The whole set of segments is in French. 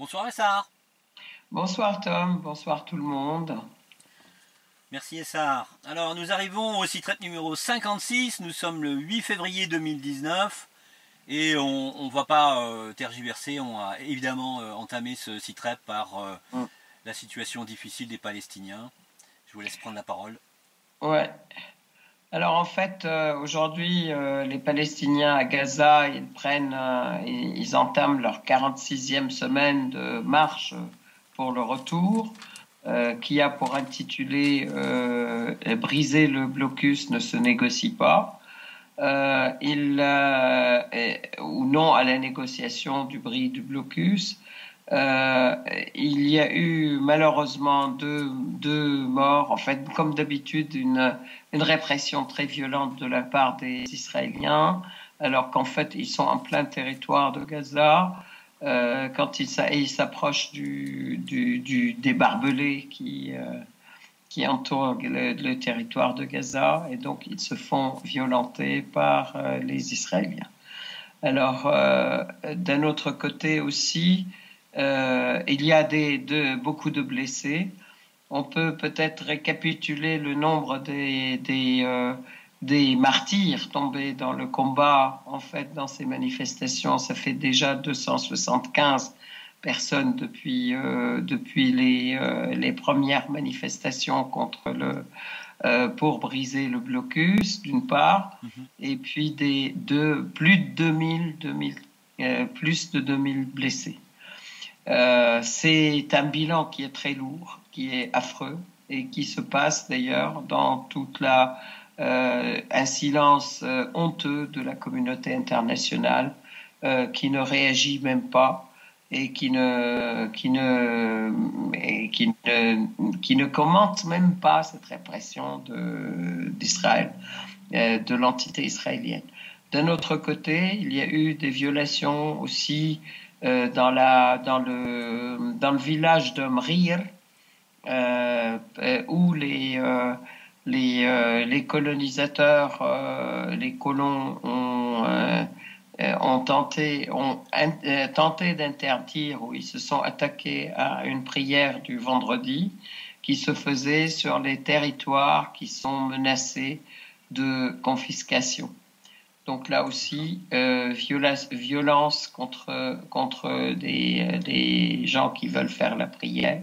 Bonsoir Essar. Bonsoir Tom, bonsoir tout le monde. Merci Essar. Alors nous arrivons au site numéro 56, nous sommes le 8 février 2019 et on ne va pas tergiverser, on a évidemment entamé ce site par Mm. la situation difficile des Palestiniens. Je vous laisse prendre la parole. Ouais. Alors en fait, aujourd'hui, les Palestiniens à Gaza, ils entament leur 46e semaine de marche pour le retour, qui a pour intitulé Briser le blocus ne se négocie pas. Ou non à la négociation du bris du blocus. Il y a eu malheureusement deux morts, en fait, comme d'habitude, une répression très violente de la part des Israéliens, alors qu'en fait, ils sont en plein territoire de Gaza. Quand ils s'approchent des barbelés qui entourent le territoire de Gaza, et donc ils se font violenter par les Israéliens. Alors, d'un autre côté aussi, il y a beaucoup de blessés. On peut peut-être récapituler le nombre des martyrs tombés dans le combat. En fait, dans ces manifestations, ça fait déjà 275 personnes depuis les premières manifestations pour briser le blocus, d'une part, et puis plus de 2000 blessés. C'est un bilan qui est très lourd, qui est affreux et qui se passe d'ailleurs dans un silence honteux de la communauté internationale qui ne réagit même pas et qui ne commente même pas cette répression d'Israël, de l'entité israélienne. D'un autre côté, il y a eu des violations aussi dans le village de Mrir, où les colonisateurs, les colons ont tenté d'interdire, ou ils se sont attaqués à une prière du vendredi qui se faisait sur les territoires qui sont menacés de confiscation. Donc là aussi, violence contre des gens qui veulent faire la prière.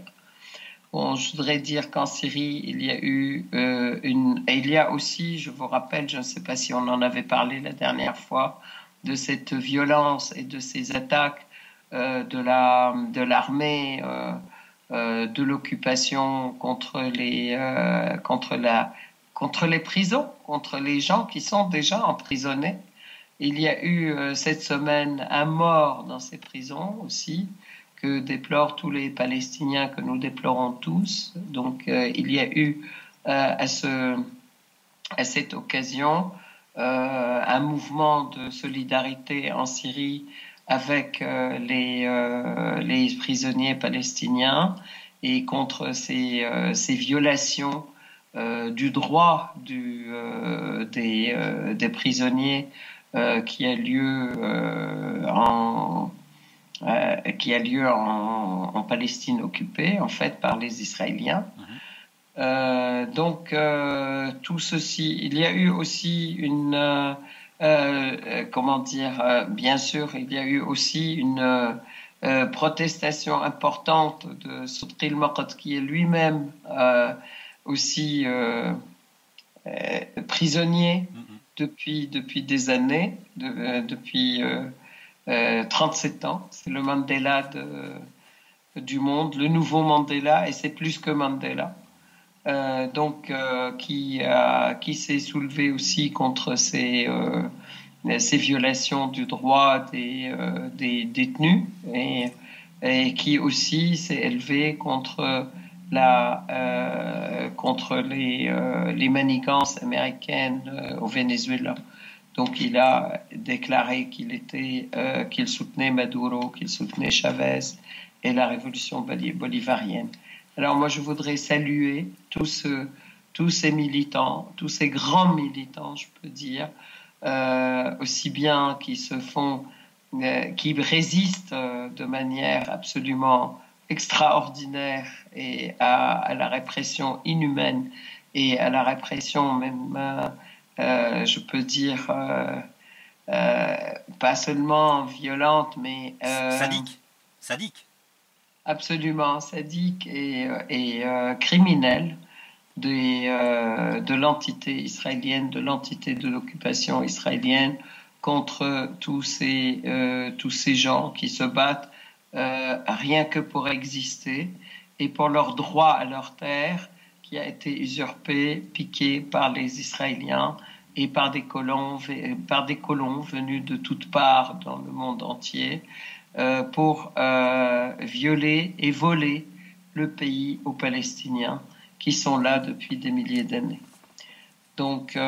Bon, je voudrais dire qu'en Syrie, il y a eu il y a aussi, je vous rappelle, je ne sais pas si on en avait parlé la dernière fois, de cette violence et de ces attaques de l'armée de l'occupation contre les prisons, contre les gens qui sont déjà emprisonnés. Il y a eu cette semaine un mort dans ces prisons aussi, que déplorent tous les Palestiniens, que nous déplorons tous. Donc il y a eu à cette occasion un mouvement de solidarité en Syrie avec les prisonniers palestiniens et contre ces violations du droit des prisonniers qui a lieu en Palestine occupée, en fait, par les Israéliens. Donc, tout ceci, il y a eu aussi bien sûr, il y a eu aussi une protestation importante de Soudri el-Moqt, qui est lui-même aussi prisonnier depuis des années, depuis 37 ans. C'est le Mandela du monde, le nouveau Mandela, et c'est plus que Mandela. Qui s'est soulevé aussi contre ces violations du droit des détenus et qui aussi s'est élevé contre les manigances américaines au Venezuela. Donc il a déclaré qu'il soutenait Maduro, qu'il soutenait Chavez et la révolution bolivarienne. Alors moi je voudrais saluer tous ces militants, tous ces grands militants, je peux dire, aussi bien qui se font qui résiste de manière absolument extraordinaire et à la répression inhumaine et à la répression même, je peux dire, pas seulement violente, mais sadique, absolument sadique et criminelle de l'entité israélienne, de l'entité de l'occupation israélienne contre tous ces gens qui se battent rien que pour exister et pour leur droit à leur terre qui a été usurpé, piqué par les Israéliens et par des colons venus de toutes parts dans le monde entier pour violer et voler le pays aux Palestiniens qui sont là depuis des milliers d'années. Donc,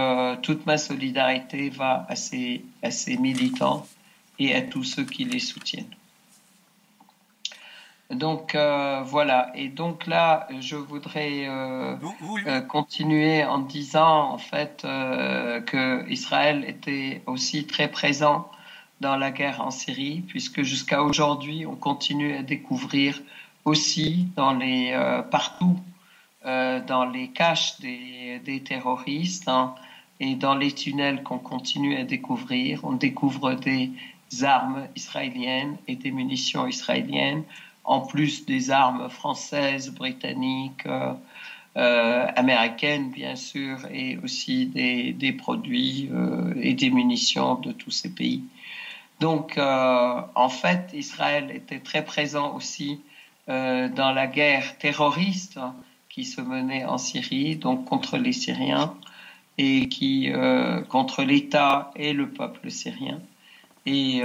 toute ma solidarité va à ces militants et à tous ceux qui les soutiennent. Donc, voilà. Et donc là, je voudrais continuer en disant, en fait, que Israël était aussi très présent dans la guerre en Syrie, puisque jusqu'à aujourd'hui, on continue à découvrir aussi partout dans les caches des terroristes et dans les tunnels qu'on continue à découvrir. On découvre des armes israéliennes et des munitions israéliennes, en plus des armes françaises, britanniques, américaines, bien sûr, et aussi des produits et des munitions de tous ces pays. Donc, en fait, Israël était très présent aussi dans la guerre terroriste qui se menait en Syrie, donc contre les Syriens, et contre l'État et le peuple syrien. Et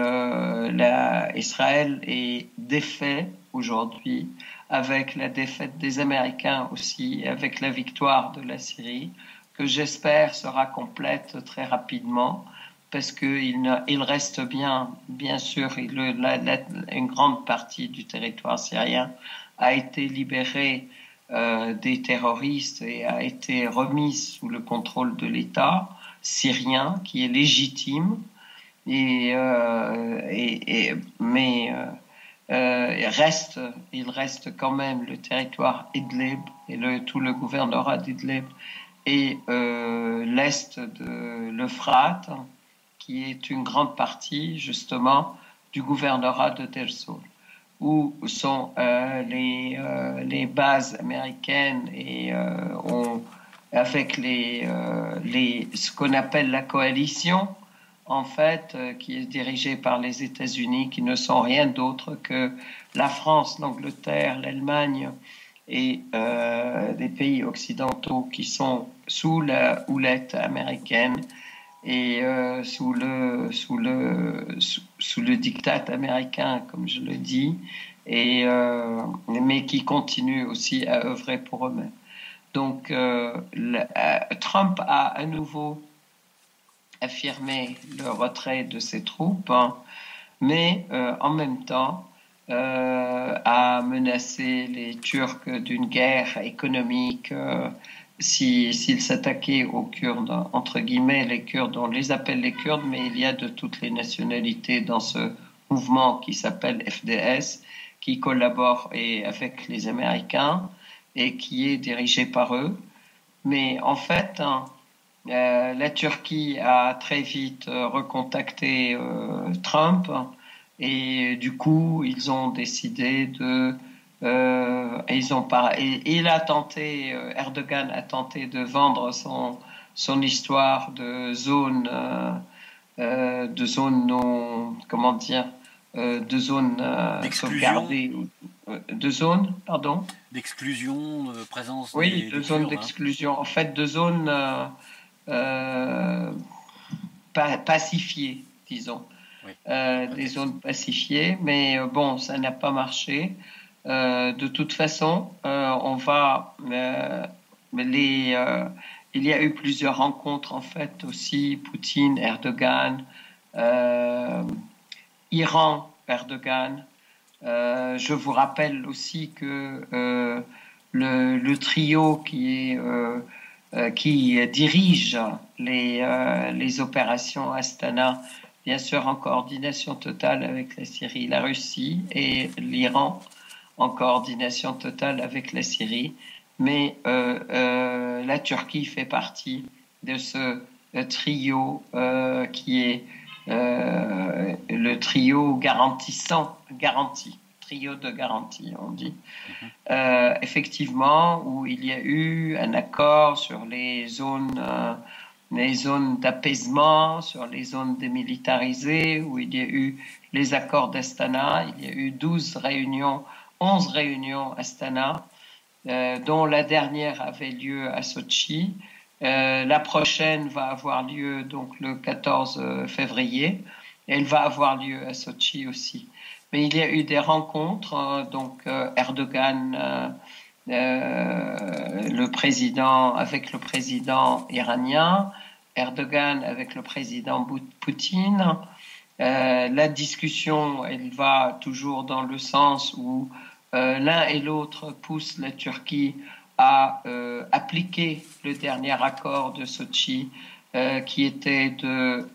Israël est défait aujourd'hui, avec la défaite des Américains aussi, et avec la victoire de la Syrie, que j'espère sera complète très rapidement, parce qu'il reste bien sûr, une grande partie du territoire syrien a été libérée des terroristes et a été remise sous le contrôle de l'État syrien, qui est légitime, mais il reste quand même le territoire Idlib et tout le gouvernorat d'Idlib et l'est de l'Euphrate, qui est une grande partie justement du gouvernorat de Deir Zur, où sont les bases américaines et avec ce qu'on appelle la coalition, en fait, qui est dirigée par les États-Unis, qui ne sont rien d'autre que la France, l'Angleterre, l'Allemagne et des pays occidentaux qui sont sous la houlette américaine et sous le diktat américain, comme je le dis, mais qui continuent aussi à œuvrer pour eux-mêmes. Donc, Trump a à nouveau affirmé le retrait de ses troupes, mais en même temps a menacé les Turcs d'une guerre économique s'ils s'attaquaient aux Kurdes, entre guillemets les Kurdes, on les appelle les Kurdes, mais il y a de toutes les nationalités dans ce mouvement qui s'appelle FDS, qui collabore avec les Américains et qui est dirigé par eux. Mais en fait, la Turquie a très vite recontacté Trump et du coup, ils ont décidé Erdogan a tenté de vendre son histoire de zone non, comment dire, de zone sauvegardée, de zone, pardon. D'exclusion, de présence. Oui, de zone d'exclusion. En fait, de zone pacifiées, disons. Oui. Des zones pacifiées, mais bon, ça n'a pas marché. De toute façon, il y a eu plusieurs rencontres en fait aussi, Poutine, Erdogan, Iran, Erdogan. Je vous rappelle aussi que le trio qui dirige les opérations Astana bien sûr en coordination totale avec la Syrie, la Russie et l'Iran en coordination totale avec la Syrie. Mais la Turquie fait partie de ce trio qui est le trio garanti, trio de garantie, on dit. Effectivement, où il y a eu un accord sur les zones d'apaisement, sur les zones démilitarisées, où il y a eu les accords d'Astana. Il y a eu 11 réunions Astana, dont la dernière avait lieu à Sochi. La prochaine va avoir lieu donc le 14 février. Elle va avoir lieu à Sochi aussi. Mais il y a eu des rencontres, donc Erdogan, le président, avec le président iranien, Erdogan avec le président Poutine. La discussion, elle va toujours dans le sens où l'un et l'autre poussent la Turquie à appliquer le dernier accord de Sochi, qui était que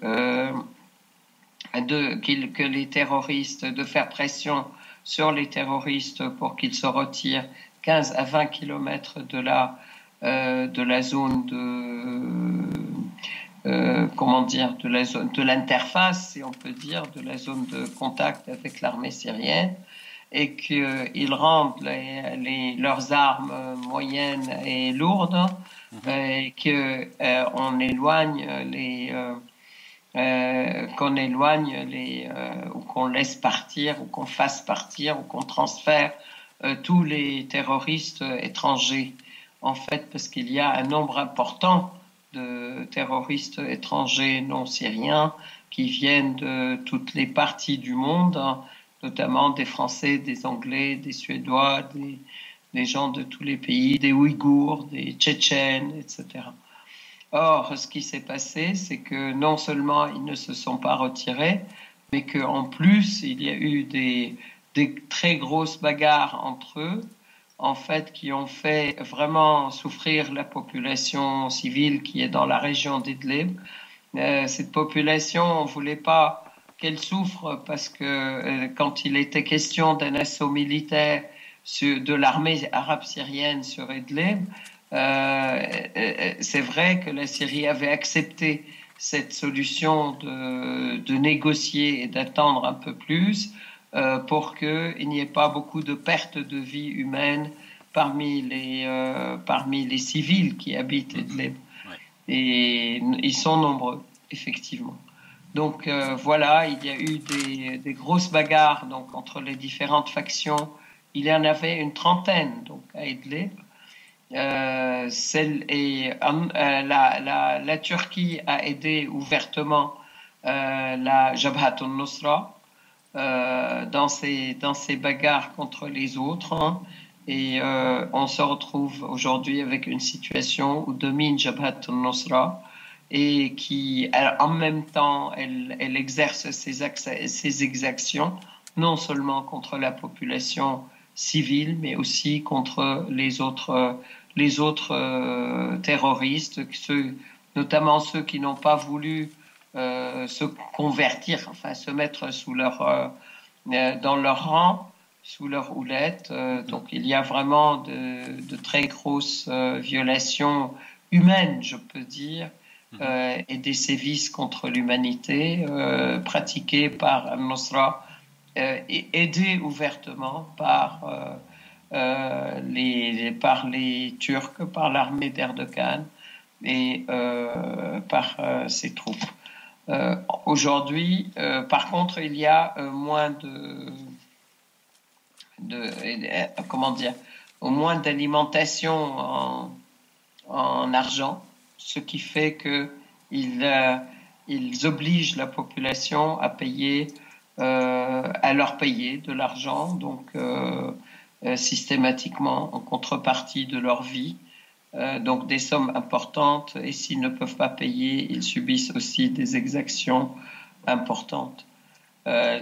les terroristes, de faire pression sur les terroristes pour qu'ils se retirent 15 à 20 kilomètres de la zone de l'interface, si on peut dire, de la zone de contact avec l'armée syrienne, et qu'ils rendent leurs armes moyennes et lourdes, et qu'on éloigne ou qu'on laisse partir, ou qu'on fasse partir, ou qu'on transfère tous les terroristes étrangers, en fait, parce qu'il y a un nombre important de terroristes étrangers non syriens qui viennent de toutes les parties du monde, notamment des Français, des Anglais, des Suédois, des gens de tous les pays, des Ouïghours, des Tchétchènes, etc. Or, ce qui s'est passé, c'est que non seulement ils ne se sont pas retirés, mais qu'en plus, il y a eu des très grosses bagarres entre eux, en fait, qui ont fait vraiment souffrir la population civile qui est dans la région d'Idlib. Cette population, on ne voulait pas qu'elle souffre parce que quand il était question d'un assaut militaire de l'armée arabe syrienne sur Idlib, c'est vrai que la Syrie avait accepté cette solution de négocier et d'attendre un peu plus pour qu'il n'y ait pas beaucoup de pertes de vie humaine parmi les civils qui habitent Idlib. Ouais. Et ils sont nombreux, effectivement. Donc voilà, il y a eu des grosses bagarres donc, entre les différentes factions. Il y en avait une trentaine donc, à Idlib. La Turquie a aidé ouvertement la Jabhat al-Nusra dans ces bagarres contre les autres, hein, et on se retrouve aujourd'hui avec une situation où domine Jabhat al-Nusra et qui en même temps elle exerce ses exactions non seulement contre la population civile mais aussi contre les autres terroristes, notamment ceux qui n'ont pas voulu se convertir, enfin se mettre dans leur rang, sous leur houlette. Donc il y a vraiment de très grosses violations humaines, je peux dire, et des sévices contre l'humanité pratiqués par Al-Nusra et aidés ouvertement par les Turcs, par l'armée d'Erdogan et par ses troupes. Aujourd'hui, par contre, il y a moins moins d'alimentation en argent, ce qui fait qu'ils obligent la population à payer, à leur payer de l'argent, donc systématiquement en contrepartie de leur vie, donc des sommes importantes, et s'ils ne peuvent pas payer, ils subissent aussi des exactions importantes.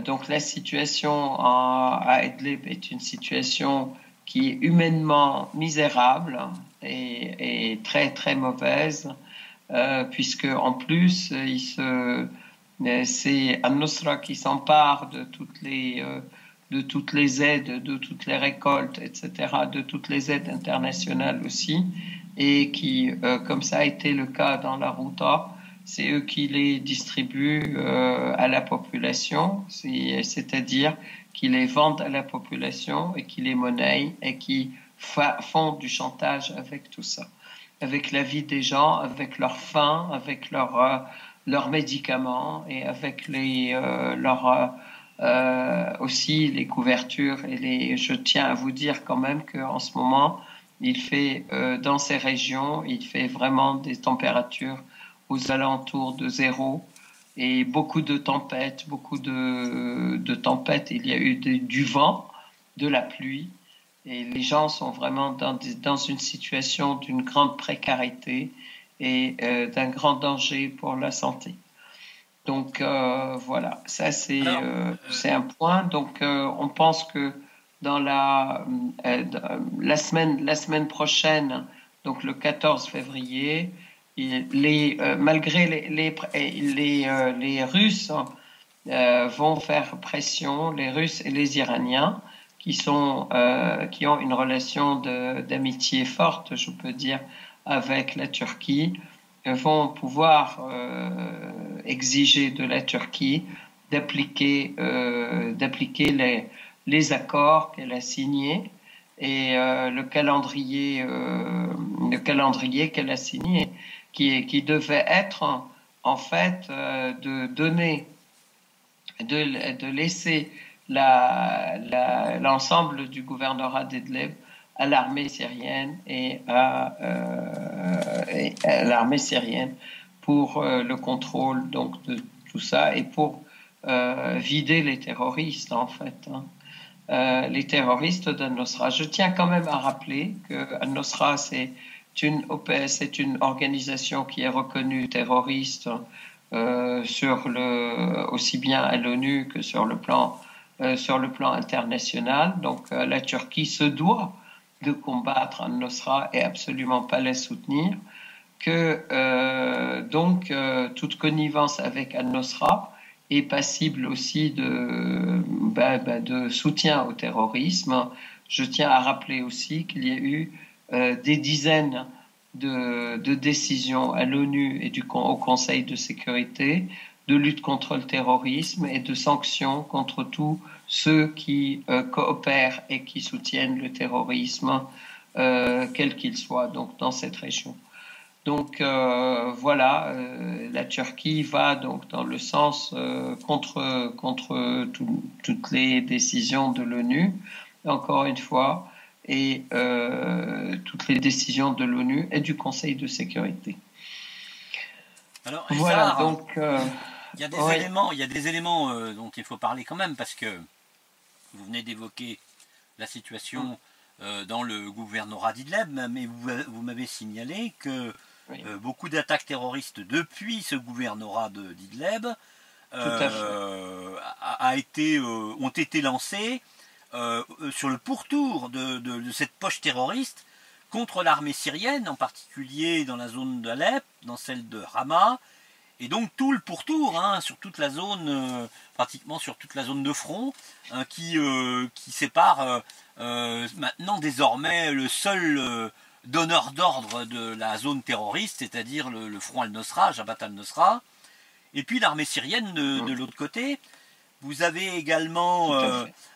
Donc la situation à Idlib est une situation qui est humainement misérable et très très mauvaise, puisque en plus C'est Al-Nusra qui s'empare de toutes les aides, de toutes les récoltes, etc., de toutes les aides internationales aussi, et qui, comme ça a été le cas dans la Routa, c'est eux qui les distribuent à la population, c'est-à-dire qui les vendent à la population et qui les monnaient et qui font du chantage avec tout ça, avec la vie des gens, avec leur faim, avec leurs médicaments et avec aussi les couvertures je tiens à vous dire quand même qu'en ce moment, dans ces régions, il fait vraiment des températures aux alentours de zéro et beaucoup de tempêtes, de tempêtes. Il y a eu du vent, de la pluie et les gens sont vraiment dans une situation d'une grande précarité et d'un grand danger pour la santé. Donc voilà, ça c'est un point. Donc on pense que dans la semaine prochaine, donc le 14 février, malgré les Russes vont faire pression, les Russes et les Iraniens, qui ont une relation d'amitié forte, je peux dire, avec la Turquie, vont pouvoir exiger de la Turquie d'appliquer les accords qu'elle a signés et le calendrier qu'elle a signé, qui devait être en fait de laisser l'ensemble du gouvernorat d'Idlib à l'armée syrienne et à l'armée syrienne pour le contrôle donc de tout ça et pour vider les terroristes en fait. Les terroristes d'Al-Nosra. Je tiens quand même à rappeler que Al-Nosra c'est une organisation qui est reconnue terroriste aussi bien à l'ONU que sur le plan international. Donc la Turquie se doit de combattre Al-Nosra et absolument pas la soutenir, toute connivence avec Al-Nosra est passible aussi de soutien au terrorisme. Je tiens à rappeler aussi qu'il y a eu des dizaines de décisions à l'ONU et au Conseil de sécurité de lutte contre le terrorisme et de sanctions contre tous ceux qui coopèrent et qui soutiennent le terrorisme, quel qu'il soit, donc dans cette région. Donc voilà, la Turquie va donc dans le sens contre toutes les décisions de l'ONU, encore une fois, et toutes les décisions de l'ONU et du Conseil de sécurité. Alors, voilà, ça, donc il y a des éléments dont il faut parler quand même, parce que vous venez d'évoquer la situation dans le gouvernorat d'Idlib, mais vous m'avez signalé que beaucoup d'attaques terroristes depuis ce gouvernorat d'Idlib ont été lancées sur le pourtour de cette poche terroriste contre l'armée syrienne, en particulier dans la zone d'Alep, dans celle de Hama, et donc tout le pourtour, sur toute la zone, pratiquement sur toute la zone de front, qui sépare maintenant désormais le seul donneur d'ordre de la zone terroriste, c'est-à-dire le front al-Nosra, Jabhat al-Nosra, et puis l'armée syrienne de l'autre côté. Vous avez également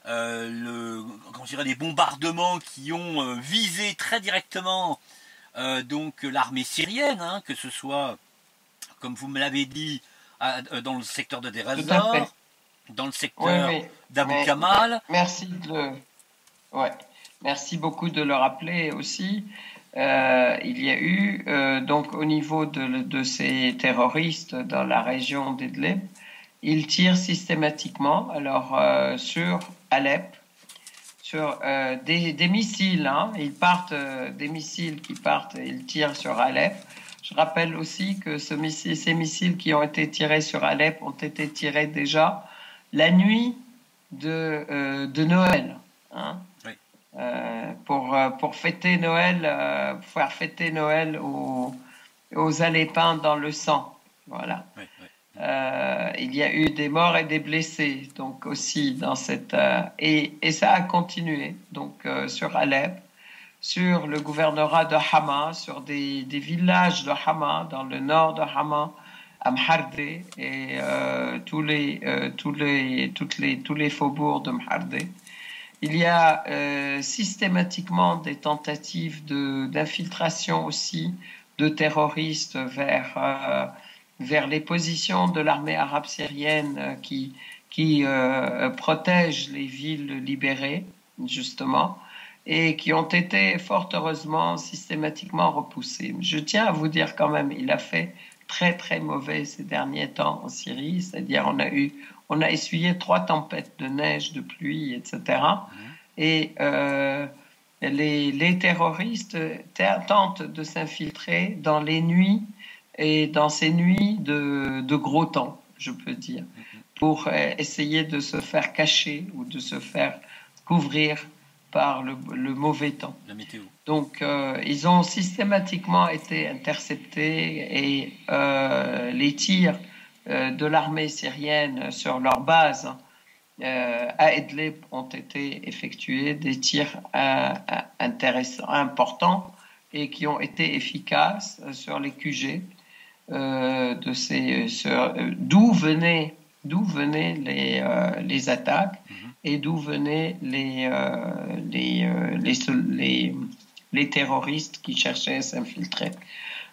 les bombardements qui ont visé très directement donc l'armée syrienne, que ce soit, comme vous me l'avez dit, dans le secteur de Deir ez-Zor, dans le secteur d'Abu Kamal. Merci beaucoup de le rappeler aussi. Il y a eu donc au niveau de ces terroristes dans la région d'Idlib, ils tirent systématiquement sur Alep, sur des missiles. Ils partent des missiles qui partent et ils tirent sur Alep. Je rappelle aussi que ces missiles qui ont été tirés sur Alep ont été tirés déjà la nuit de Noël. Pour fêter Noël, faire fêter Noël aux Alépins dans le sang. Voilà. Il y a eu des morts et des blessés, donc aussi dans cette et ça a continué donc sur Alep, sur le gouvernorat de Hama, sur des villages de Hama dans le nord de Hama, à Mhardé et tous les faubourgs de Mhardé. Il y a systématiquement des tentatives d'infiltration aussi de terroristes vers les positions de l'armée arabe syrienne qui protège les villes libérées, justement, et qui ont été fort heureusement systématiquement repoussées. Je tiens à vous dire quand même, il a fait très très mauvais ces derniers temps en Syrie, c'est-à-dire on a essuyé 3 tempêtes de neige, de pluie, etc. Et les terroristes tentent de s'infiltrer dans les nuits et dans ces nuits de gros temps, je peux dire, pour essayer de se faire cacher ou de se faire couvrir par le mauvais temps. La météo. Donc, ils ont systématiquement été interceptés et les tirs de l'armée syrienne sur leur base à Idlib ont été effectués, des tirs intéressants, importants et qui ont été efficaces sur les QG d'où venaient les attaques et d'où venaient les terroristes qui cherchaient à s'infiltrer.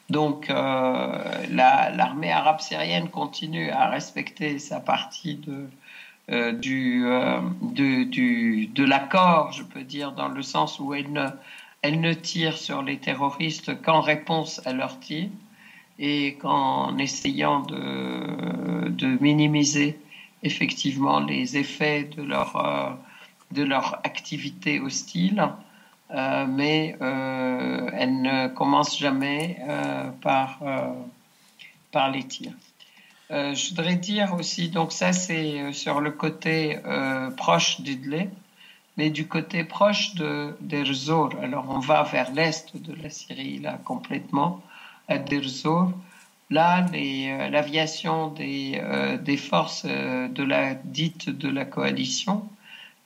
Donc l'armée arabe syrienne continue à respecter sa partie de l'accord, je peux dire, dans le sens où elle ne tire sur les terroristes qu'en réponse à leurs tirs et qu'en essayant de minimiser effectivement les effets de leur activité hostile, mais elle ne commence jamais par les tirs. Je voudrais dire aussi, donc ça c'est sur le côté proche d'Idlib, mais du côté proche d'Deir Zor, alors on va vers l'est de la Syrie là complètement, à Deir Zor. Là, l'aviation des forces de la coalition,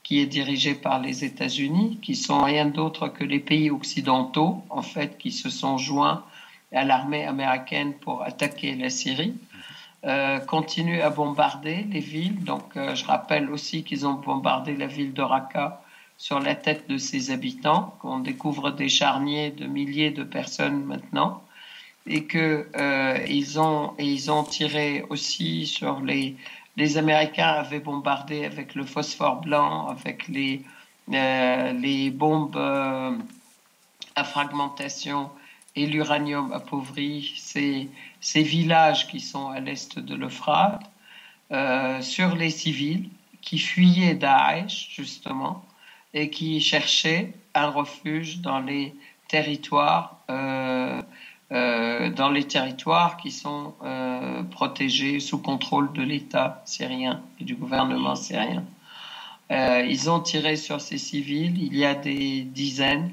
qui est dirigée par les États-Unis, qui sont rien d'autre que les pays occidentaux, en fait, qui se sont joints à l'armée américaine pour attaquer la Syrie, continue à bombarder les villes. Donc, je rappelle aussi qu'ils ont bombardé la ville de Raqqa sur la tête de ses habitants, qu'on découvre des charniers de milliers de personnes maintenant, et que ils ont tiré aussi sur les Américains avaient bombardé avec le phosphore blanc, avec les bombes à fragmentation et l'uranium appauvri, ces villages qui sont à l'est de l'Euphrate, sur les civils qui fuyaient Daesh, justement, et qui cherchaient un refuge dans les territoires qui sont protégés sous contrôle de l'État syrien et du gouvernement syrien. Ils ont tiré sur ces civils. Il y a des dizaines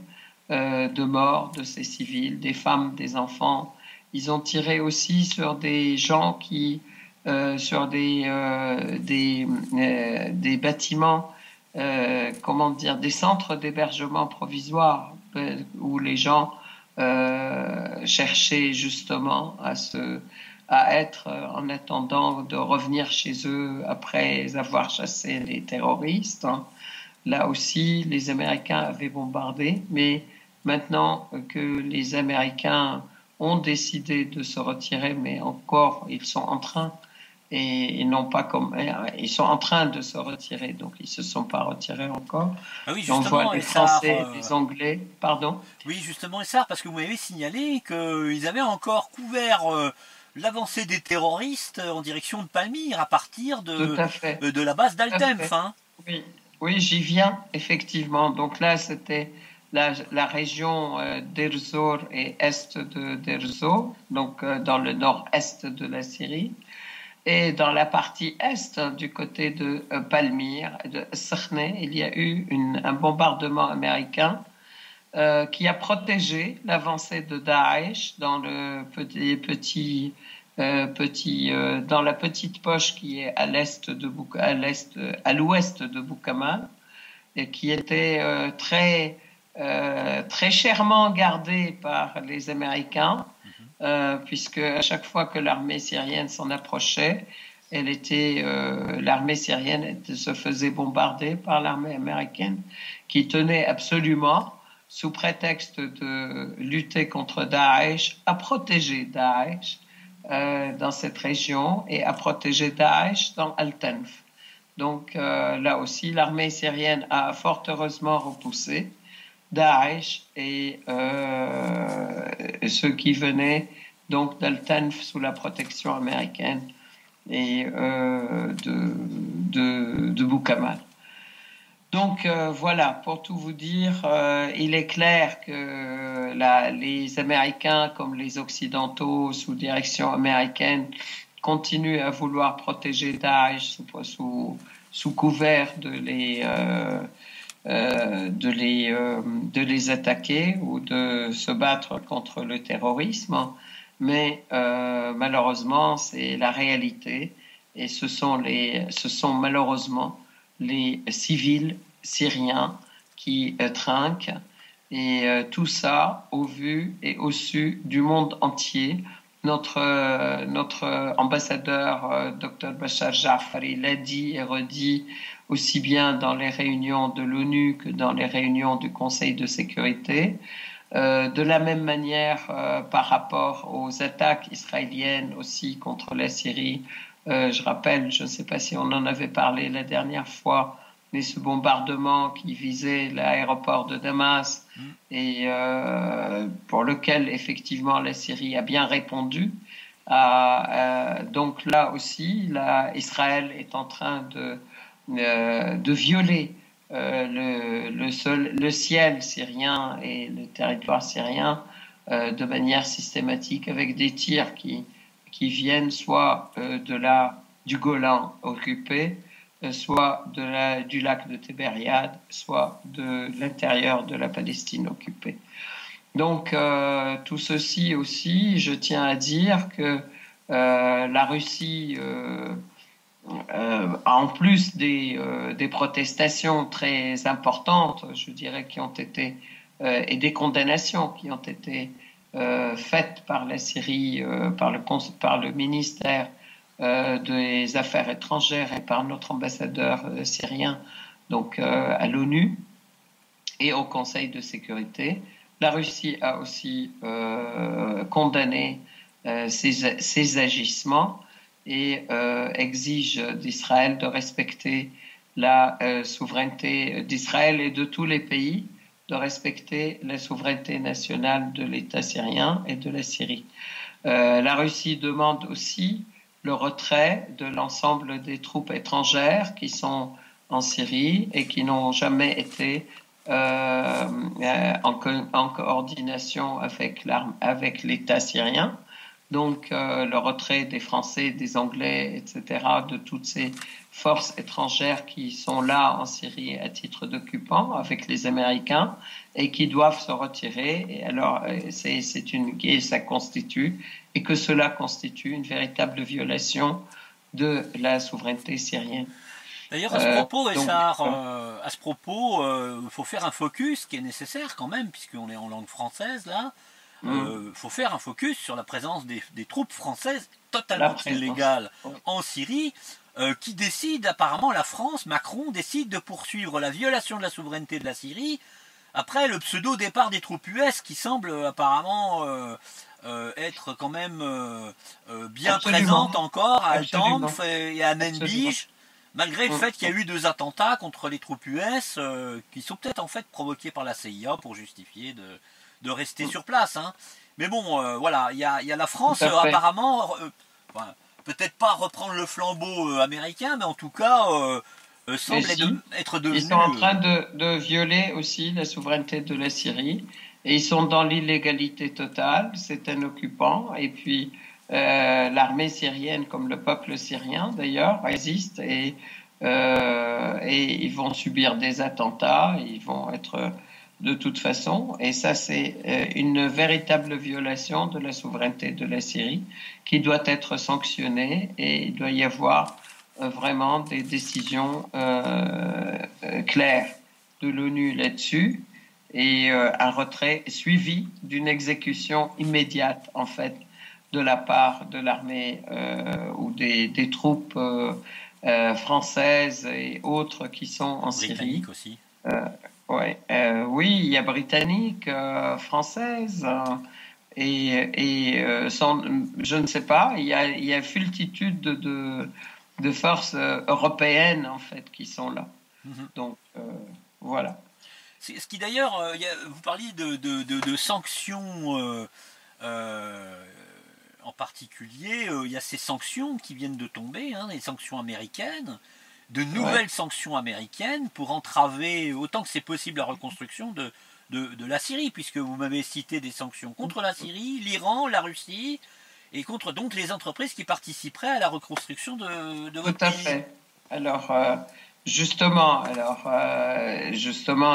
de morts de ces civils, des femmes, des enfants. Ils ont tiré aussi sur des gens sur des bâtiments, des centres d'hébergement provisoire où les gens cherchaient justement à être en attendant de revenir chez eux après avoir chassé les terroristes. Là aussi, les Américains avaient bombardé, mais maintenant que les Américains ont décidé de se retirer, mais encore ils sont en train ils sont en train de se retirer, donc ils se sont pas retirés encore. Ah oui, on voit les Français, les Anglais, pardon. Oui, justement, Essar, parce que vous m'avez signalé qu'ils avaient encore couvert l'avancée des terroristes en direction de Palmyre à partir de la base d'Al-Temf. Hein. Oui, j'y viens, effectivement. Donc là, c'était la région Deir Zor et est de Deir Zor, donc dans le nord-est de la Syrie. Et dans la partie est, du côté de Palmyre et de Srne, il y a eu un bombardement américain qui a protégé l'avancée de Daesh dans le petit dans la petite poche qui est à à l'ouest de Boukamal, et qui était très chèrement gardée par les Américains, puisque à chaque fois que l'armée syrienne s'en approchait, l'armée syrienne se faisait bombarder par l'armée américaine, qui tenait absolument, sous prétexte de lutter contre Daesh, à protéger Daesh dans cette région et à protéger Daesh dans Al-Tanf. Donc là aussi, l'armée syrienne a fort heureusement repoussé Daesh et ceux qui venaient donc d'Al-Tanf sous la protection américaine et de Boukamal. Donc voilà, pour tout vous dire, il est clair que les Américains comme les Occidentaux sous direction américaine continuent à vouloir protéger Daesh sous couvert de les attaquer ou de se battre contre le terrorisme. Mais malheureusement, c'est la réalité et ce sont malheureusement les civils syriens qui trinquent et tout ça au vu et au su du monde entier. Notre ambassadeur, Dr Bachar Jafari, l'a dit et redit aussi bien dans les réunions de l'ONU que dans les réunions du Conseil de sécurité. De la même manière, par rapport aux attaques israéliennes aussi contre la Syrie, je rappelle, je ne sais pas si on en avait parlé la dernière fois, mais ce bombardement qui visait l'aéroport de Damas et pour lequel effectivement la Syrie a bien répondu. Donc là aussi, Israël est en train de violer le ciel syrien et le territoire syrien de manière systématique avec des tirs qui viennent soit du Golan occupé, soit du lac de Tibériade, soit de l'intérieur de la Palestine occupée. Donc tout ceci aussi, je tiens à dire que la Russie, en plus des protestations très importantes, je dirais, qui ont été et des condamnations qui ont été faites par la Syrie, par le ministère des Affaires étrangères et par notre ambassadeur syrien, donc à l'ONU et au Conseil de sécurité. La Russie a aussi condamné ces agissements et exige d'Israël de respecter la souveraineté d'Israël et de tous les pays, de respecter la souveraineté nationale de l'État syrien et de la Syrie. La Russie demande aussi le retrait de l'ensemble des troupes étrangères qui sont en Syrie et qui n'ont jamais été en coordination avec l'État syrien. Donc le retrait des Français, des Anglais, etc., de toutes ces forces étrangères qui sont là en Syrie à titre d'occupants avec les Américains et qui doivent se retirer. Et alors ça constitue, et que cela constitue une véritable violation de la souveraineté syrienne. D'ailleurs, à ce propos, il faut faire un focus qui est nécessaire quand même, puisqu'on est en langue française là. Faut faire un focus sur la présence des troupes françaises totalement illégales en Syrie, qui décident, apparemment, la France, Macron décide de poursuivre la violation de la souveraineté de la Syrie après le pseudo-départ des troupes US qui semble apparemment être quand même bien présente encore à Al-Tanf et à Menbij, malgré le fait qu'il y a eu 2 attentats contre les troupes US qui sont peut-être en fait provoqués par la CIA pour justifier de rester sur place. Hein. Mais bon, voilà, il y a la France apparemment, peut-être pas reprendre le flambeau américain, mais en tout cas semble être devenu... Ils sont en train de violer aussi la souveraineté de la Syrie, et ils sont dans l'illégalité totale, c'est un occupant, et puis l'armée syrienne, comme le peuple syrien d'ailleurs, résiste, et ils vont subir des attentats, ils vont être de toute façon, et ça c'est une véritable violation de la souveraineté de la Syrie qui doit être sanctionnée, et il doit y avoir vraiment des décisions claires de l'ONU là-dessus, et un retrait suivi d'une exécution immédiate en fait de la part de l'armée ou des troupes françaises et autres qui sont en Syrie. Britannique aussi. Ouais, oui, il y a britannique, française, je ne sais pas, il y a multitude de forces européennes en fait qui sont là. Donc voilà. Ce qui d'ailleurs, vous parliez de sanctions en particulier, il y a ces sanctions qui viennent de tomber, hein, les sanctions américaines, de nouvelles sanctions américaines pour entraver autant que c'est possible la reconstruction de la Syrie, puisque vous m'avez cité des sanctions contre la Syrie, l'Iran, la Russie, et contre donc les entreprises qui participeraient à la reconstruction de votre pays. Tout à fait. Alors, justement,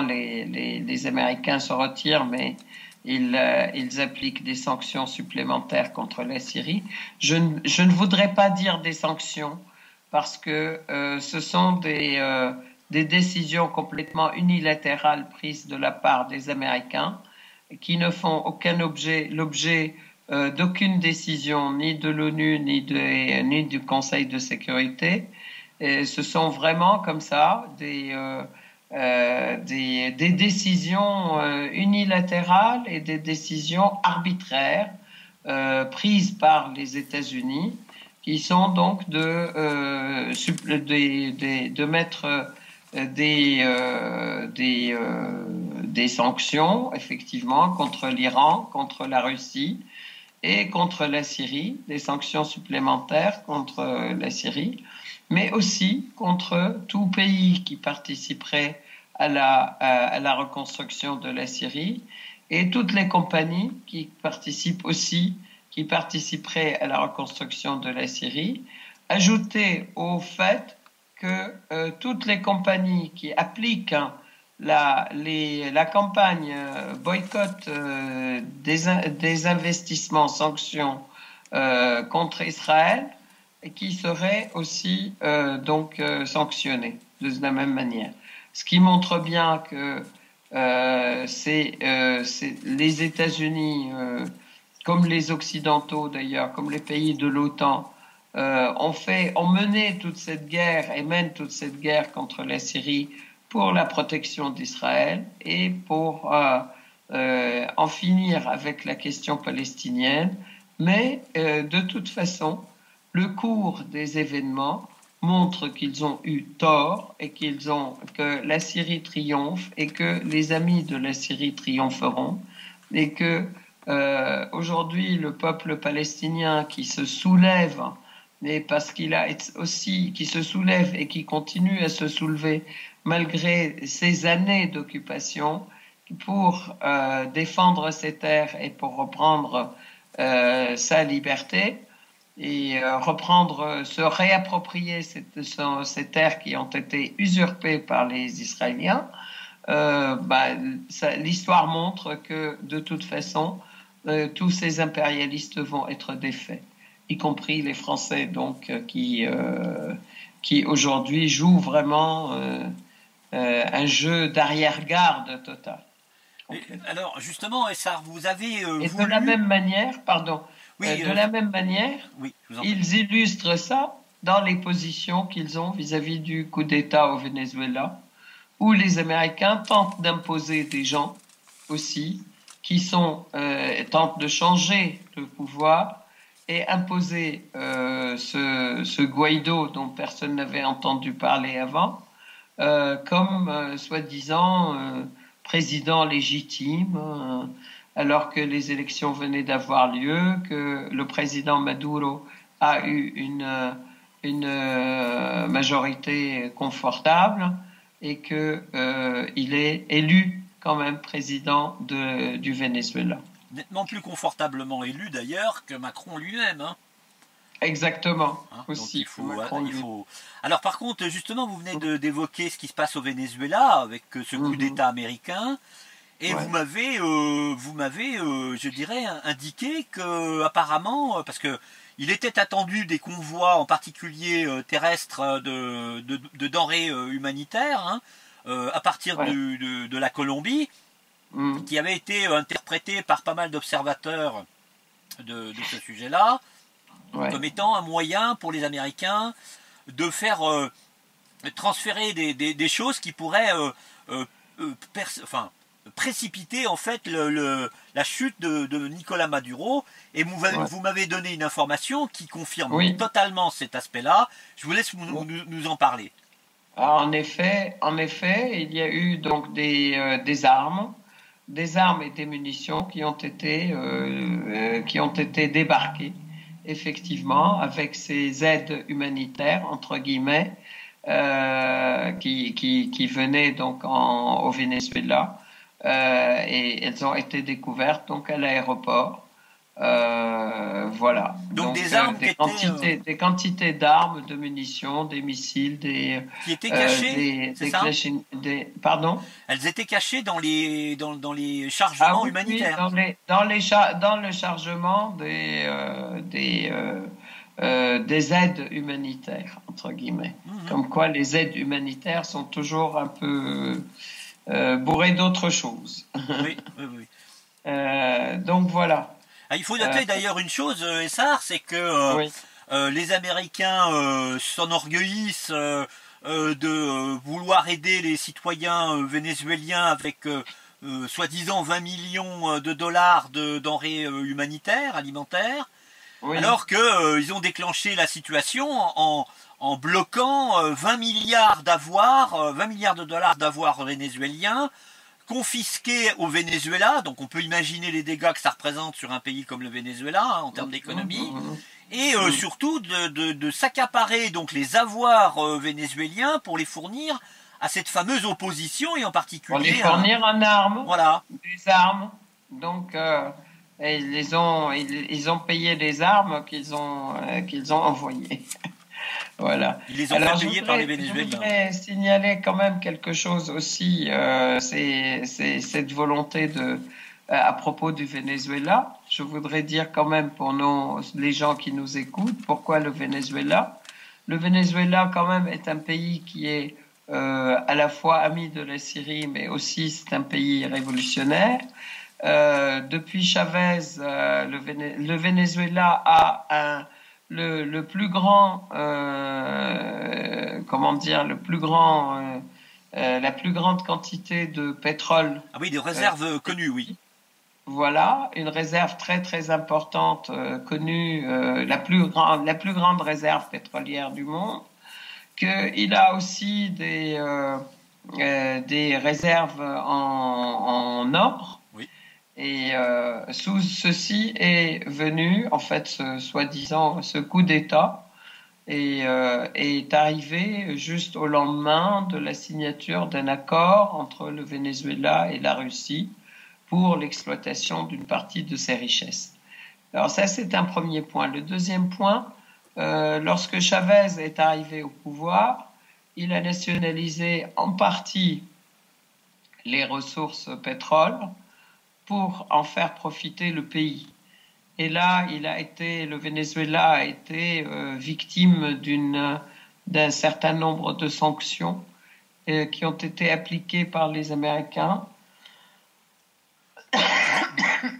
les Américains se retirent, mais ils appliquent des sanctions supplémentaires contre la Syrie. Je ne voudrais pas dire des sanctions, parce que ce sont des décisions complètement unilatérales prises de la part des Américains, qui ne font aucun l'objet d'aucune décision, ni de l'ONU, ni du Conseil de sécurité. Et ce sont vraiment comme ça des décisions unilatérales et des décisions arbitraires prises par les États-Unis, qui sont donc de mettre des sanctions, effectivement, contre l'Iran, contre la Russie et contre la Syrie, des sanctions supplémentaires contre la Syrie, mais aussi contre tout pays qui participerait à la reconstruction de la Syrie, et toutes les compagnies qui participeraient à la reconstruction de la Syrie, ajouté au fait que toutes les compagnies qui appliquent la campagne boycott des investissements, sanctions contre Israël, et qui seraient aussi sanctionnés de la même manière. Ce qui montre bien que les États-Unis, comme les Occidentaux d'ailleurs, comme les pays de l'OTAN, ont mené toute cette guerre et mènent toute cette guerre contre la Syrie pour la protection d'Israël et pour en finir avec la question palestinienne. Mais de toute façon, le cours des événements montre qu'ils ont eu tort et que la Syrie triomphe et que les amis de la Syrie triompheront, et que aujourd'hui le peuple palestinien qui se soulève, mais parce qu'il a aussi qui se soulève et qui continue à se soulever malgré ces années d'occupation pour défendre ses terres et pour reprendre sa liberté, et se réapproprier ces terres qui ont été usurpées par les Israéliens. L'histoire montre que de toute façon, tous ces impérialistes vont être défaits, y compris les Français, donc qui aujourd'hui jouent vraiment un jeu d'arrière-garde total. Alors justement, Essar, vous avez de la même manière, pardon. Oui, de la même manière, oui, ils illustrent ça dans les positions qu'ils ont vis-à-vis du coup d'État au Venezuela, où les Américains tentent d'imposer des gens aussi qui tentent de changer le pouvoir et imposer ce Guaido dont personne n'avait entendu parler avant comme soi-disant président légitime, alors que les élections venaient d'avoir lieu, que le président Maduro a eu une majorité confortable et qu'il est élu quand même président du Venezuela. Nettement plus confortablement élu d'ailleurs que Macron lui-même. Hein. Exactement. Hein, aussi. Il faut... Alors par contre, justement, vous venez d'évoquer ce qui se passe au Venezuela avec ce coup d'État américain. Et Ouais. vous m'avez, je dirais, indiqué que apparemment, parce que il était attendu des convois, en particulier terrestres, de denrées humanitaires, hein, à partir Ouais. de la Colombie, Mm. qui avait été interprété par pas mal d'observateurs de ce sujet-là, Ouais. comme étant un moyen pour les Américains de faire transférer des choses qui pourraient euh, enfin, précipiter en fait la chute de Nicolas Maduro. Et Ouais. vous m'avez donné une information qui confirme Oui. totalement cet aspect-là. Je vous laisse Oui. nous en parler. Alors, en effet, il y a eu donc des armes et des munitions qui ont été débarquées, effectivement, avec ces aides humanitaires, entre guillemets, qui venaient donc au Venezuela, et elles ont été découvertes donc à l'aéroport. Voilà. Donc Donc des armes des quantités d'armes, de munitions, des missiles, qui étaient cachées, c'est ça? pardon? Elles étaient cachées dans les Ah chargements oui, oui, humanitaires. dans le chargement des aides humanitaires, entre guillemets. Mhm. Comme quoi les aides humanitaires sont toujours un peu bourrées d'autres choses. Oui, oui, oui. Donc voilà. Ah, il faut Euh, noter d'ailleurs une chose, Essar, c'est que oui, les Américains s'enorgueillissent de vouloir aider les citoyens vénézuéliens avec soi-disant 20 millions de dollars de denrées humanitaires, alimentaires, oui, alors que ils ont déclenché la situation en bloquant 20 milliards d'avoirs, 20 milliards de dollars d'avoirs vénézuéliens confisqués au Venezuela, donc on peut imaginer les dégâts que ça représente sur un pays comme le Venezuela hein, en termes d'économie, et surtout de s'accaparer donc les avoirs vénézuéliens pour les fournir à cette fameuse opposition et en pour les particulier à, fournir en armes, voilà, des armes. Donc, et ils ont payé les armes qu'ils ont envoyées. Voilà. ils les ont fait Alors, payer par les je Vénézuéliens. voudrais signaler quand même quelque chose aussi, c'est cette volonté à propos du Venezuela. Je voudrais dire quand même pour les gens qui nous écoutent, pourquoi le Venezuela? Le Venezuela quand même est un pays qui est à la fois ami de la Syrie, mais aussi c'est un pays révolutionnaire. Depuis Chavez, le Venezuela a le plus grand, comment dire, la plus grande quantité de pétrole. Ah oui, des euh, réserves connues, oui. voilà, une réserve très très importante, connue, la plus grande réserve pétrolière du monde. Qu'il a aussi des réserves en or. Oui. Et sous ceci est venu, en fait, soi-disant, ce coup d'État est arrivé juste au lendemain de la signature d'un accord entre le Venezuela et la Russie pour l'exploitation d'une partie de ses richesses. Alors ça, c'est un premier point. Le deuxième point, lorsque Chavez est arrivé au pouvoir, il a nationalisé en partie les ressources pétrole pour en faire profiter le pays. Et là, le Venezuela a été victime d'un certain nombre de sanctions qui ont été appliquées par les Américains.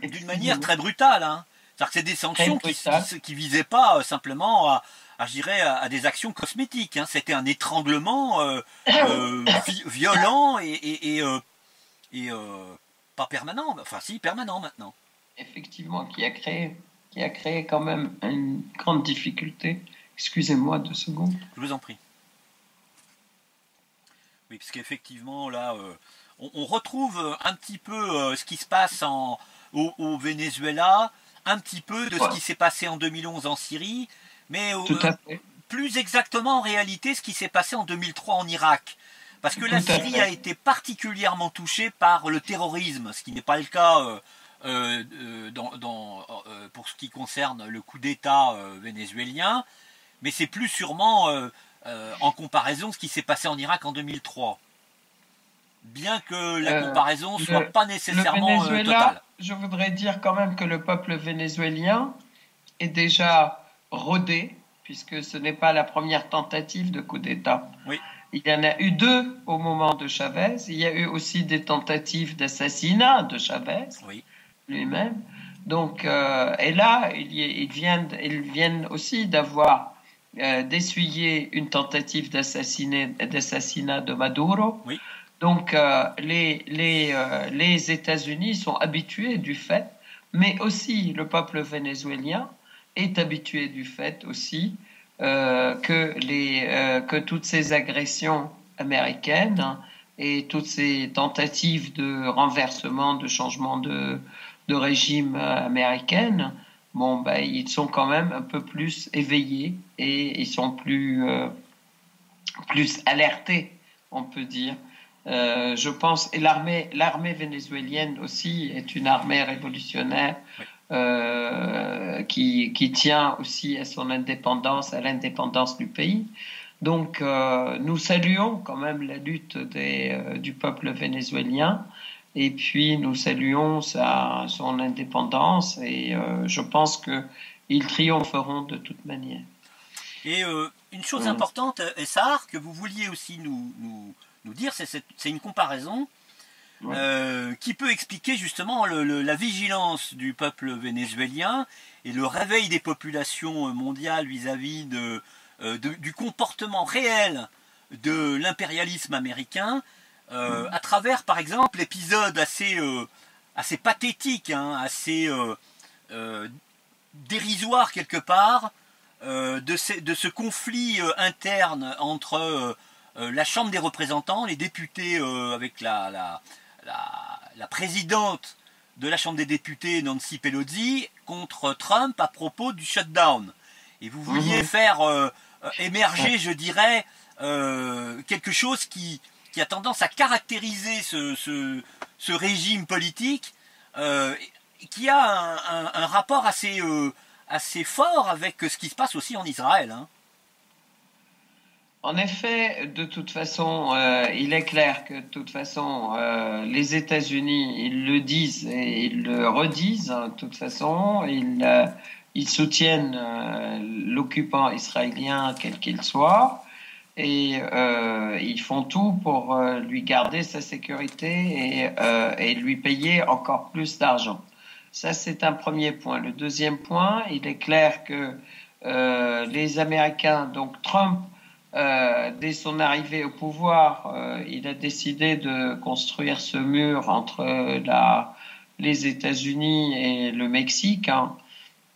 D'une manière très brutale. Hein. C'est-à-dire que c'est des Très sanctions brutales. qui visaient pas simplement je dirais, à des actions cosmétiques. Hein. C'était un étranglement violent et pas permanent. Enfin, si, permanent maintenant. Effectivement, qui a créé quand même une grande difficulté. Excusez-moi 2 secondes. Je vous en prie. Oui, parce qu'effectivement, là, on retrouve un petit peu ce qui se passe au Venezuela, un petit peu de ce Ouais, qui s'est passé en 2011 en Syrie, mais tout à fait. plus exactement en réalité ce qui s'est passé en 2003 en Irak. Parce que la Tout à Syrie a fait. été particulièrement touchée par le terrorisme, ce qui n'est pas le cas pour ce qui concerne le coup d'État vénézuélien, mais c'est plus sûrement en comparaison ce qui s'est passé en Irak en 2003. bien que la Euh, comparaison soit le, pas le nécessairement totale. Venezuela, je voudrais dire quand même que le peuple vénézuélien est déjà rodé, puisque ce n'est pas la première tentative de coup d'État. Oui, Il y en a eu deux au moment de Chavez. Il y a eu aussi des tentatives d'assassinat de Chavez oui. lui-même. Donc, et là, ils viennent aussi d'avoir d'essuyer une tentative d'assassinat de Maduro. Oui, Donc, les États-Unis sont habitués du fait, mais aussi le peuple vénézuélien est habitué du fait aussi que toutes ces agressions américaines, hein, et toutes ces tentatives de renversement, de changement de régime américaine, bon, ben, ils sont quand même un peu plus éveillés et ils sont plus alertés, on peut dire. Je pense, et l'armée vénézuélienne aussi est une armée révolutionnaire oui. qui tient aussi à son indépendance, à l'indépendance du pays. Donc, nous saluons quand même la lutte du peuple vénézuélien, et puis nous saluons son indépendance, et je pense qu'ils triompheront de toute manière. Et une chose Mm. importante, Essar, que vous vouliez aussi nous dire, c'est une comparaison Ouais. qui peut expliquer justement la vigilance du peuple vénézuélien et le réveil des populations mondiales vis-à-vis du comportement réel de l'impérialisme américain à travers, par exemple, l'épisode assez pathétique, hein, assez dérisoire quelque part, de ce conflit interne entre la Chambre des représentants, les députés avec la présidente de la Chambre des députés, Nancy Pelosi, contre Trump à propos du shutdown. Et vous vouliez Mhm. faire Ouais. émerger, je dirais, quelque chose qui a tendance à caractériser ce régime politique, qui a un rapport assez fort avec ce qui se passe aussi en Israël. Hein. En effet, de toute façon, il est clair que de toute façon, les États-Unis, ils le disent et ils le redisent, hein, de toute façon, ils soutiennent l'occupant israélien quel qu'il soit, et ils font tout pour lui garder sa sécurité et lui payer encore plus d'argent. Ça, c'est un premier point. Le deuxième point, il est clair que les Américains, donc Trump, dès son arrivée au pouvoir, il a décidé de construire ce mur entre les États-Unis et le Mexique, hein.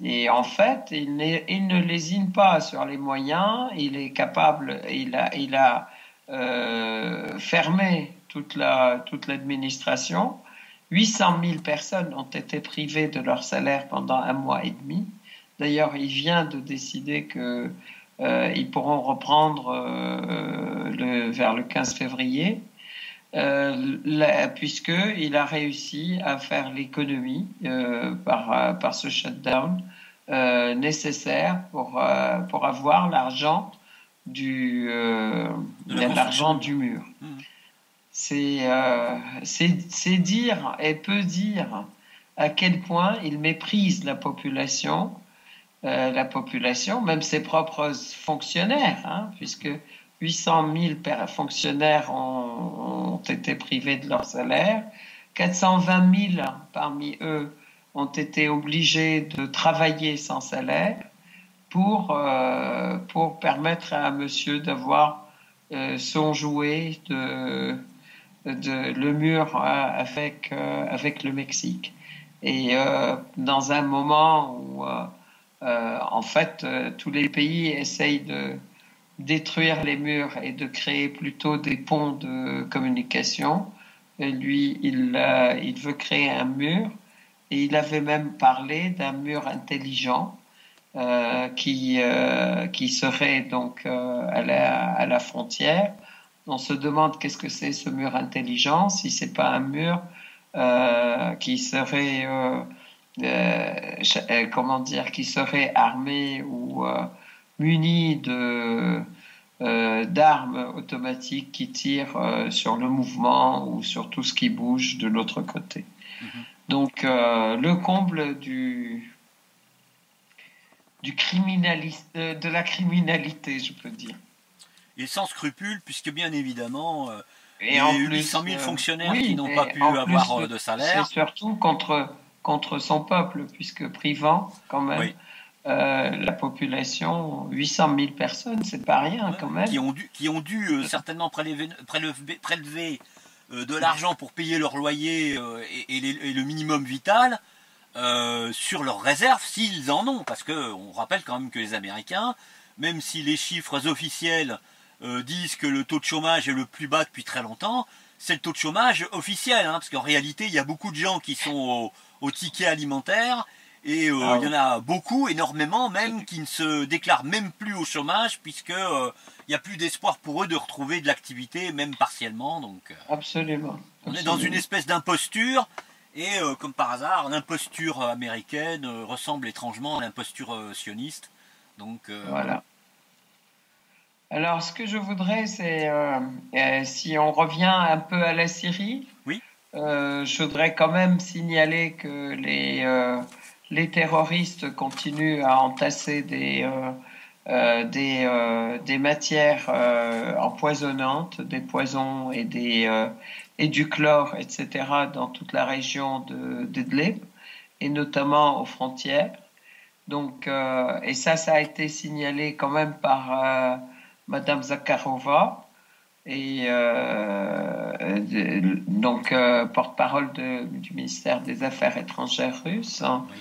Et en fait, il ne lésine pas sur les moyens. Il est capable. Il a fermé toute l'administration. 800 000 personnes ont été privées de leur salaire pendant un mois et demi. D'ailleurs, il vient de décider que ils pourront reprendre vers le 15 février, puisqu'il a réussi à faire l'économie par ce shutdown nécessaire pour avoir du, euh, De la construction l'argent du du mur. mur. Mmh. C'est dire et peut dire à quel point il méprise la population, même ses propres fonctionnaires, hein, puisque 800 000 fonctionnaires ont été privés de leur salaire, 420 000 parmi eux ont été obligés de travailler sans salaire pour permettre à monsieur d'avoir son jouet le mur avec le Mexique. Et dans un moment où en fait, tous les pays essayent de détruire les murs et de créer plutôt des ponts de communication. Et lui, il veut créer un mur et il avait même parlé d'un mur intelligent qui serait donc à la frontière. On se demande qu'est-ce que c'est ce mur intelligent, si c'est pas un mur qui serait comment dire, qui serait armé ou muni d'armes automatiques qui tirent sur le mouvement ou sur tout ce qui bouge de l'autre côté. Donc le comble de la criminalité, je peux dire. Et sans scrupule, puisque bien évidemment, Et il y a en eu plus, 800 000 fonctionnaires oui, qui n'ont pas pu en avoir plus, de c'est salaire. surtout contre son peuple, puisque privant quand même Oui. la population, 800 000 personnes, c'est pas rien quand même. Qui ont dû certainement prélever de l'argent pour payer leur loyer et le minimum vital sur leurs réserves s'ils en ont. Parce qu'on rappelle quand même que les Américains, même si les chiffres officiels disent que le taux de chômage est le plus bas depuis très longtemps, c'est le taux de chômage officiel, hein, parce qu'en réalité, il y a beaucoup de gens qui sont au ticket alimentaire, et il y en a beaucoup, énormément même, qui ne se déclarent même plus au chômage, puisque il n'y a plus d'espoir pour eux de retrouver de l'activité, même partiellement. Donc, Absolument. on est dans une espèce d'imposture, et comme par hasard, l'imposture américaine ressemble étrangement à l'imposture sioniste. Donc, Voilà. Alors, ce que je voudrais, c'est, si on revient un peu à la Syrie, oui, je voudrais quand même signaler que les terroristes continuent à entasser des matières empoisonnantes, des poisons et du chlore, etc., dans toute la région d'Idlib, et notamment aux frontières. Donc, et ça a été signalé quand même par Madame Zakharova, et donc porte-parole du ministère des Affaires étrangères russe, hein. oui.